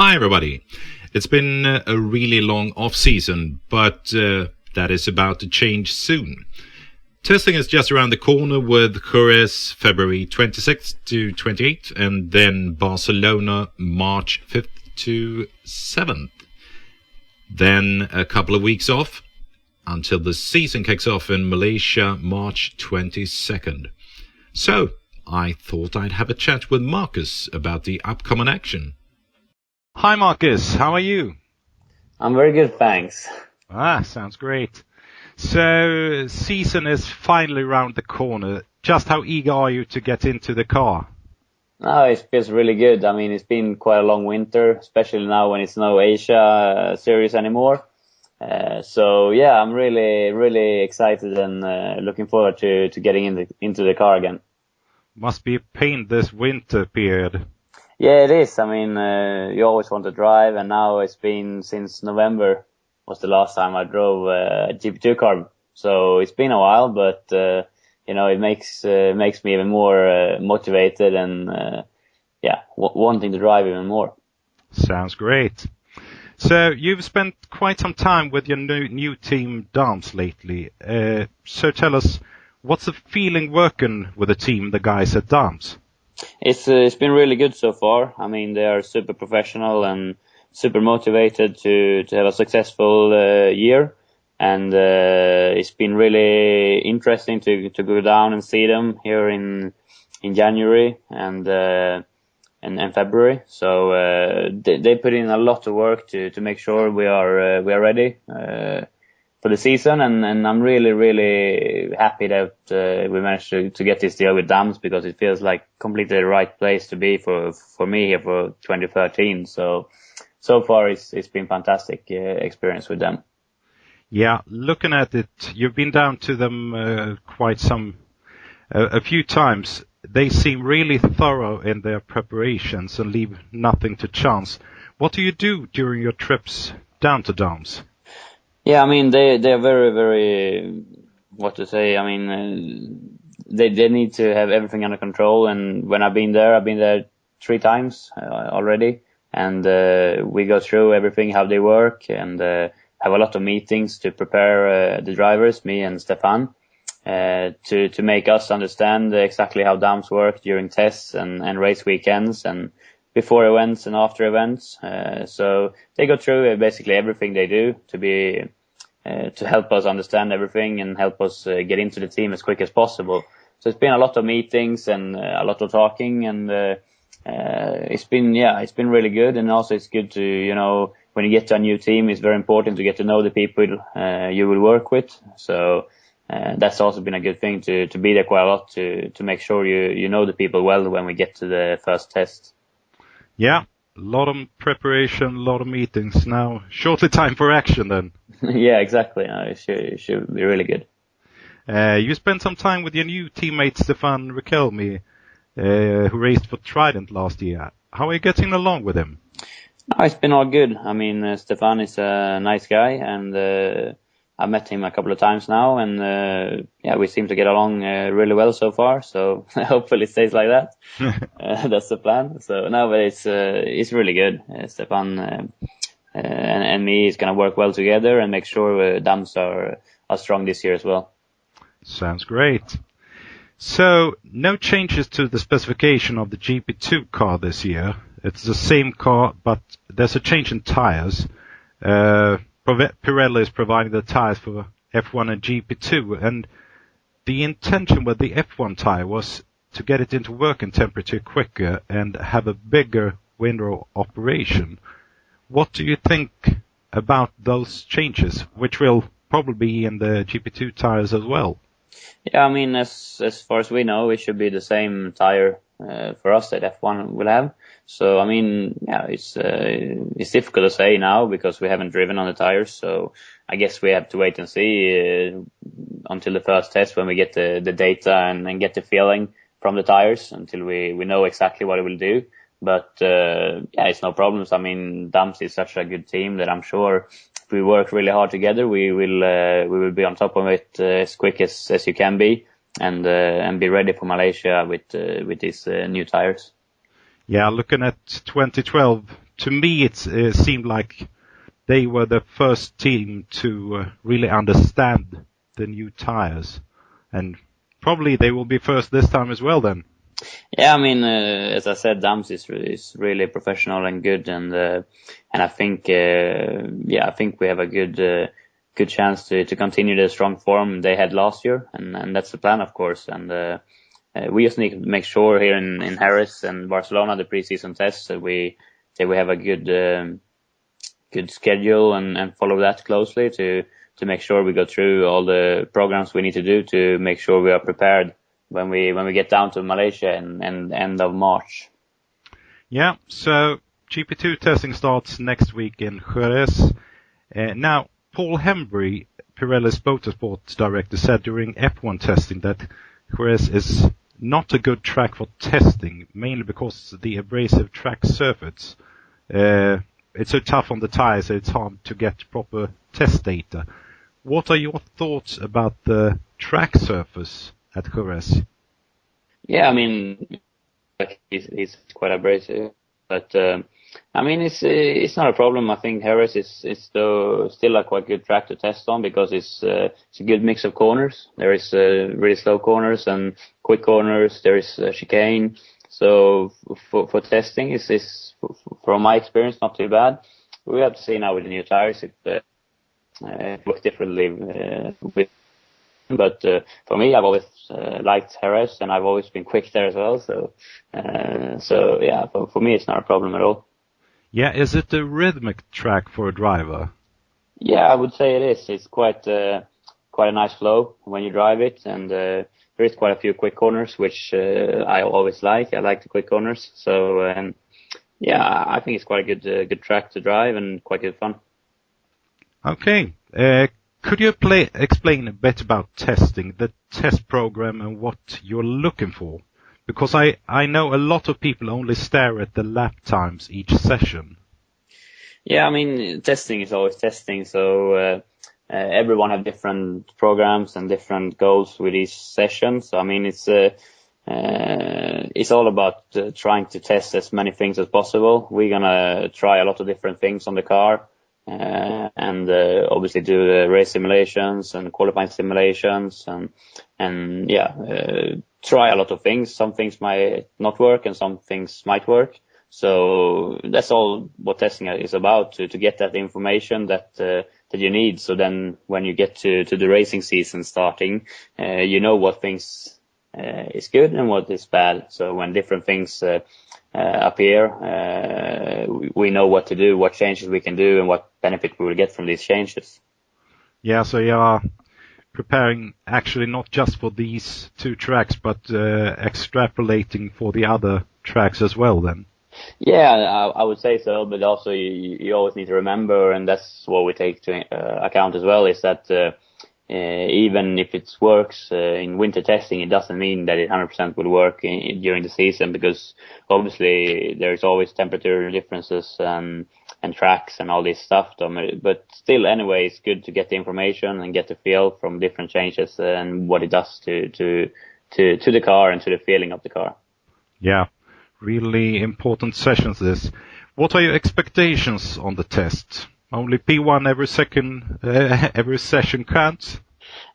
Hi everybody. It's been a really long off-season, but that is about to change soon. Testing is just around the corner with Jerez February 26th to 28th and then Barcelona March 5th to 7th. Then a couple of weeks off until the season kicks off in Malaysia March 22nd. So I thought I'd have a chat with Marcus about the upcoming action. Hi Marcus, how are you? I'm very good, thanks. Sounds great. So, season is finally around the corner. Just how eager are you to get into the car? No, it feels really good. I mean, it's been quite a long winter, especially now when it's no Asia series anymore. So yeah, I'm really excited and looking forward to getting into the car again. Must be a pain this winter period. Yeah, it is. I mean, you always want to drive, and now it's been since November was the last time I drove a GP2 car. So it's been a while, but it makes me even more motivated and wanting to drive even more. Sounds great. So you've spent quite some time with your new team Dams lately. So tell us, what's the feeling working with the team, the guys at Dams? It's been really good so far. I mean, they are super professional and super motivated to have a successful year, and it's been really interesting to go down and see them here in January and February. So they put in a lot of work to make sure we are ready for the season, and I'm really happy that we managed to get this deal with Dams, because it feels like completely the right place to be for me here for 2013. So far it's been fantastic experience with them. Yeah, looking at it, you've been down to them a few times. They seem really thorough in their preparations and leave nothing to chance. What do you do during your trips down to Dams? Yeah, I mean, they are very, what to say, I mean, they need to have everything under control, and when I've been there 3 times already, and we go through everything, how they work, and have a lot of meetings to prepare the drivers, me and Stefan, to make us understand exactly how Dams work during tests and race weekends and before events and after events. So they go through basically everything they do to help us understand everything and help us get into the team as quick as possible. So it's been a lot of meetings and a lot of talking, and it's been really good. And also it's good to, when you get to a new team, it's very important to get to know the people you will work with. So that's also been a good thing to be there quite a lot to make sure you know the people well when we get to the first test. Yeah, a lot of preparation, a lot of meetings. Now, shortly time for action then. Yeah, exactly. It should be really good. You spent some time with your new teammate Stefan Riquelme, who raced for Trident last year. How are you getting along with him? It's been all good. I mean, Stefan is a nice guy, and I've met him a couple of times now, and we seem to get along really well so far. So hopefully it stays like that. That's the plan. So no, but it's really good. Stefan and me is going to work well together and make sure Dams are strong this year as well. Sounds great. So no changes to the specification of the GP2 car this year. It's the same car, but there's a change in tires. Pirelli is providing the tires for F1 and GP2, and the intention with the F1 tire was to get it into working temperature quicker and have a bigger window operation. What do you think about those changes, which will probably be in the GP2 tires as well? Yeah, I mean, as far as we know, it should be the same tire for us that F1 will have. So, I mean, yeah, it's difficult to say now because we haven't driven on the tires. So, I guess we have to wait and see until the first test when we get the data and get the feeling from the tires until we know exactly what it will do. But it's no problems. I mean, Dams is such a good team that I'm sure if we work really hard together, we will be on top of it as quick as you can be, and be ready for Malaysia with these new tires. Yeah, looking at 2012, to me, it seemed like they were the first team to really understand the new tires, and probably they will be first this time as well. Then. Yeah, I mean, as I said, Dams is really professional and good, and I think I think we have a good chance to continue the strong form they had last year, and that's the plan, of course. And we just need to make sure here in Jerez and Barcelona, the preseason tests, that we have a good schedule and follow that closely to make sure we go through all the programs we need to do to make sure we are prepared when we get down to Malaysia and end of March. Yeah, so GP2 testing starts next week in Jerez. Now, Paul Hembry, Pirelli's Motorsport director, said during F1 testing that Jerez is not a good track for testing, mainly because the abrasive track surface. It's so tough on the tires that it's hard to get proper test data. What are your thoughts about the track surface at Jerez? Yeah, I mean, it's quite abrasive, but I mean, it's not a problem. I think Jerez is still a quite good track to test on because it's a good mix of corners. There is really slow corners and quick corners. There is chicane. So for testing, it's from my experience not too bad. We have to see now with the new tires if it works differently but for me, I've always liked Jerez, and I've always been quick there as well. So yeah, for me, it's not a problem at all. Yeah, is it a rhythmic track for a driver? Yeah, I would say it is. It's quite a nice flow when you drive it, and there is quite a few quick corners, which I always like. I like the quick corners. So yeah, I think it's quite a good track to drive and quite good fun. Okay. Could you explain a bit about testing, the test program, and what you're looking for? Because I know a lot of people only stare at the lap times each session. Yeah, I mean, testing is always testing, so everyone have different programs and different goals with each session. So I mean, it's all about trying to test as many things as possible. We're gonna try a lot of different things on the car. And obviously do the race simulations and qualifying simulations and try a lot of things. Some things might not work and some things might work. So that's all what testing is about, to get that information that you need. So then when you get to the racing season starting, you know what things is good and what is bad. So when different things appear, we know what to do, what changes we can do, and what benefit we will get from these changes. Yeah, so you are preparing actually not just for these two tracks, but extrapolating for the other tracks as well then. Yeah, I would say so, but also you always need to remember, and that's what we take to account as well, is that even if it works in winter testing, it doesn't mean that it 100% will work during the season, because obviously there's always temperature differences and tracks and all this stuff. But still, anyway, it's good to get the information and get the feel from different changes and what it does to the car and to the feeling of the car. Yeah, really important sessions this. What are your expectations on the test? Only P1 every session counts?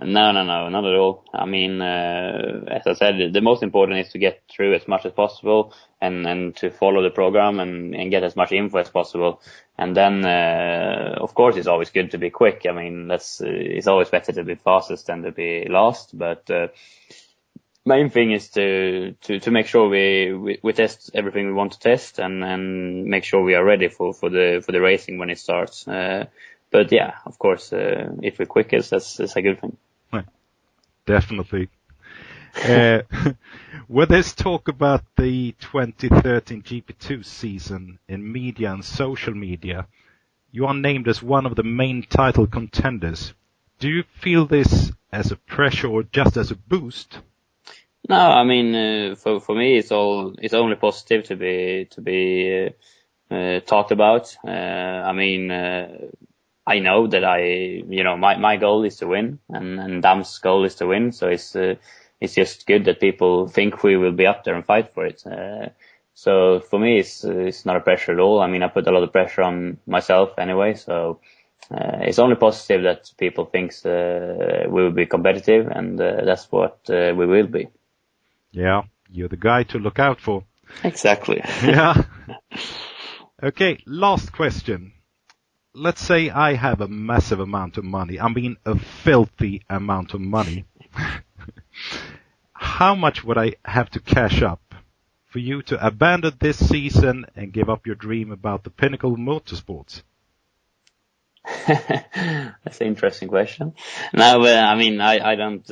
No, not at all. I mean, as I said, the most important is to get through as much as possible and to follow the program and get as much info as possible. And then, of course, it's always good to be quick. I mean, it's always better to be fastest than to be last. But main thing is to make sure we test everything we want to test and make sure we are ready for the racing when it starts. But yeah, of course, if we're quickest, that's a good thing. Definitely. When there's talk about the 2013 GP2 season in media and social media, you are named as one of the main title contenders. Do you feel this as a pressure or just as a boost? No, I mean, for me, it's only positive to be talked about. I mean, I know that my goal is to win, and Dam's goal is to win. So it's just good that people think we will be up there and fight for it. So for me, it's not a pressure at all. I mean, I put a lot of pressure on myself anyway, so it's only positive that people think we will be competitive, and that's what we will be. Yeah, you're the guy to look out for. Exactly. Yeah. Okay, last question. Let's say I have a massive amount of money. I mean, a filthy amount of money. How much would I have to cash up for you to abandon this season and give up your dream about the pinnacle of motorsports? That's an interesting question. No, but I mean, I don't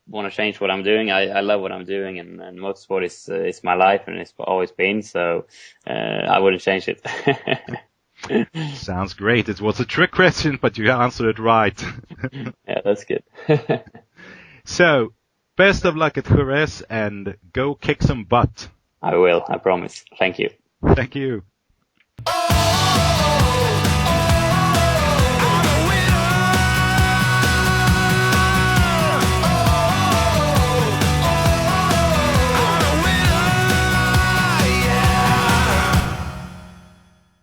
want to change what I'm doing. I love what I'm doing, and motorsport is my life, and it's always been. So I wouldn't change it. Sounds great. It was a trick question, but you answered it right. Yeah, that's good. So, best of luck at Jerez, and go kick some butt. I will. I promise. Thank you. Thank you.